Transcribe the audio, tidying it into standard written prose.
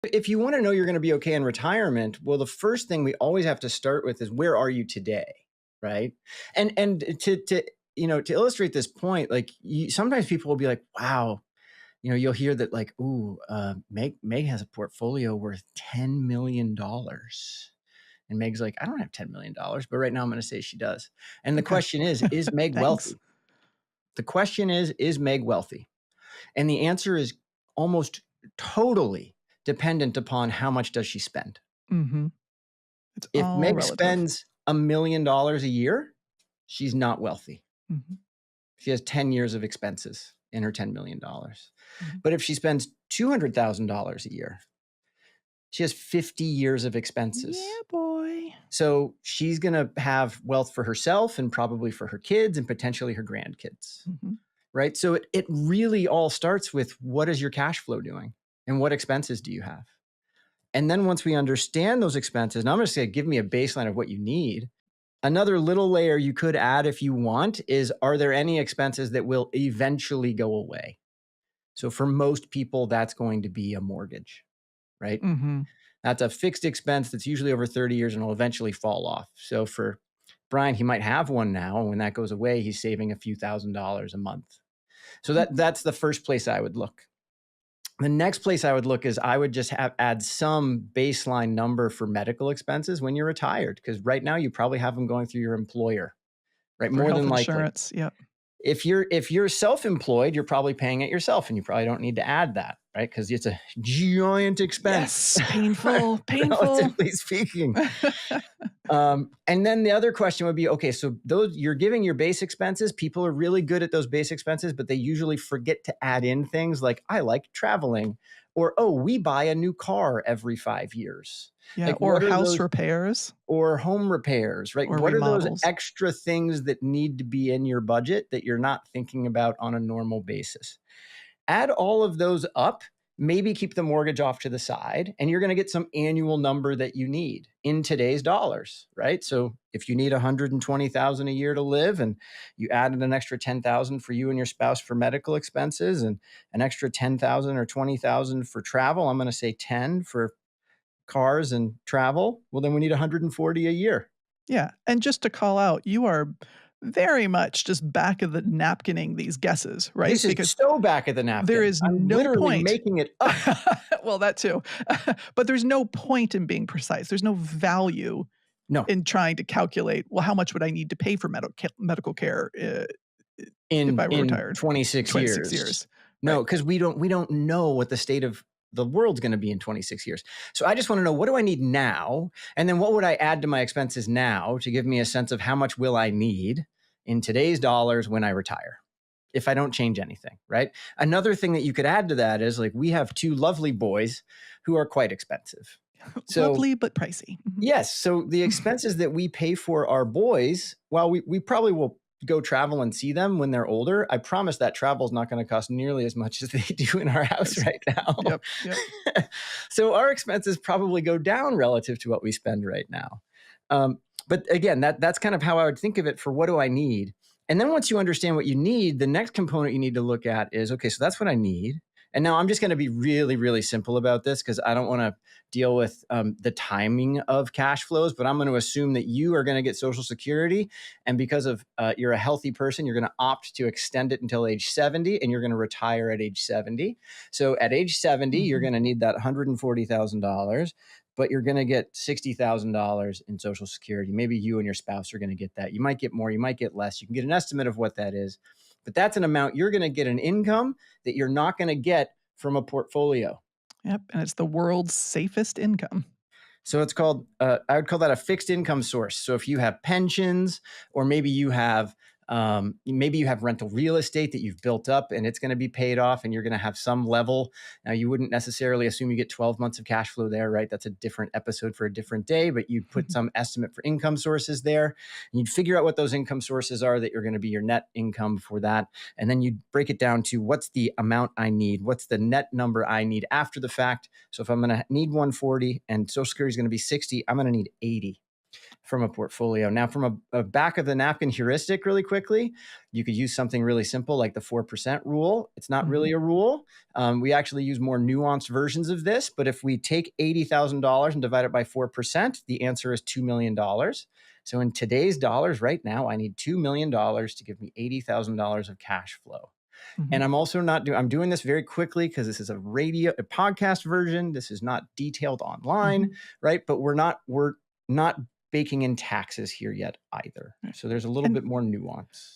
If you want to know you're going to be okay in retirement, well, the first thing we always have to start with is where are you today, right? And to illustrate this point, like sometimes people will be like, wow, you'll hear that like, ooh, Meg has a portfolio worth $10 million. And Meg's like, I don't have $10 million, but right now I'm going to say she does. And the Okay. question is Meg Thanks. wealthy? The question is Meg wealthy? And the answer is almost totally dependent upon how much does she spend. Mm-hmm. It's If all Meg relative. spends $1 million a year, she's not wealthy. Mm-hmm. She has 10 years of expenses in her $10 million. Mm-hmm. But if she spends $200,000 a year, she has 50 years of expenses. Yeah, boy. So she's going to have wealth for herself and probably for her kids and potentially her grandkids. Mm-hmm. Right? So it really all starts with what is your cash flow doing and what expenses do you have? And then once we understand those expenses, and I'm going to say, give me a baseline of what you need. Another little layer you could add if you want is, are there any expenses that will eventually go away? So for most people, that's going to be a mortgage, right? Mm-hmm. That's a fixed expense that's usually over 30 years and will eventually fall off. So for Brian, he might have one now. And when that goes away, he's saving a few $1,000s a month. So that's the first place I would look. The next place I would look is I would just add some baseline number for medical expenses when you're retired, because right now you probably have them going through your employer, right? For More health than likely. insurance, yep. If you're self-employed, you're probably paying it yourself, and you probably don't need to add that, right? Because it's a giant expense. Yes, painful. Relatively speaking. And then the other question would be, okay, so those you're giving your base expenses. People are really good at those base expenses, but they usually forget to add in things like, I like traveling, or, oh, we buy a new car every 5 years. Yeah, Like, or house repairs. Or home repairs, right? Or what remodels. Are those extra things that need to be in your budget that you're not thinking about on a normal basis? Add all of those up, maybe keep the mortgage off to the side, and you're going to get some annual number that you need in today's dollars, right? So if you need $120,000 a year to live, and you added an extra $10,000 for you and your spouse for medical expenses, and an extra $10,000 or $20,000 for travel, I'm going to say 10 for cars and travel. Well, then we need 140 a year. Yeah, and just to call out, you are very much just back of the napkining these guesses, right? This is so back of the napkin. There is I'm no literally point making it up. Well, that too. But there's no point in being precise. There's no value in trying to calculate, well, how much would I need to pay for medical care if I were retired? 26 years. No, because we don't know what the state of the world's going to be in 26 years. So I just want to know, what do I need now? And then what would I add to my expenses now to give me a sense of how much will I need in today's dollars when I retire, if I don't change anything, right? Another thing that you could add to that is, like, we have 2 lovely boys who are quite expensive. So, lovely, but pricey. Yes. So the expenses that we pay for our boys, while we probably will go travel and see them when they're older, I promise that travel is not going to cost nearly as much as they do in our house right now. Yep. So our expenses probably go down relative to what we spend right now. But again, that's kind of how I would think of it for what do I need? And then once you understand what you need, the next component you need to look at is, okay, so that's what I need. And now I'm just going to be really, really simple about this, because I don't want to deal with the timing of cash flows, but I'm going to assume that you are going to get Social Security. And because of you're a healthy person, you're going to opt to extend it until age 70, and you're going to retire at age 70. So at age 70, you're going to need that $140,000, but you're going to get $60,000 in Social Security. Maybe you and your spouse are going to get that. You might get more, you might get less. You can get an estimate of what that is. But that's an amount you're going to get, an income that you're not going to get from a portfolio. Yep. And it's the world's safest income. So it's called, I would call that a fixed income source. So if you have pensions, or maybe you have rental real estate that you've built up and it's going to be paid off, and you're going to have some level. Now, you wouldn't necessarily assume you get 12 months of cash flow there, right? That's a different episode for a different day, but you put some estimate for income sources there, and you'd figure out what those income sources are that you're going to be your net income for that. And then you break it down to, what's the amount I need? What's the net number I need after the fact? So if I'm going to need 140 and Social Security is going to be 60, I'm going to need 80. from a portfolio. Now, from a back of the napkin heuristic really quickly, you could use something really simple like the 4% rule. It's not really a rule. We actually use more nuanced versions of this, but if we take $80,000 and divide it by 4%, the answer is $2 million. So in today's dollars right now, I need $2 million to give me $80,000 of cash flow. And I'm also I'm doing this very quickly because this is a podcast version. This is not detailed online, right? But we're not baking in taxes here yet either. So there's a little bit more nuance.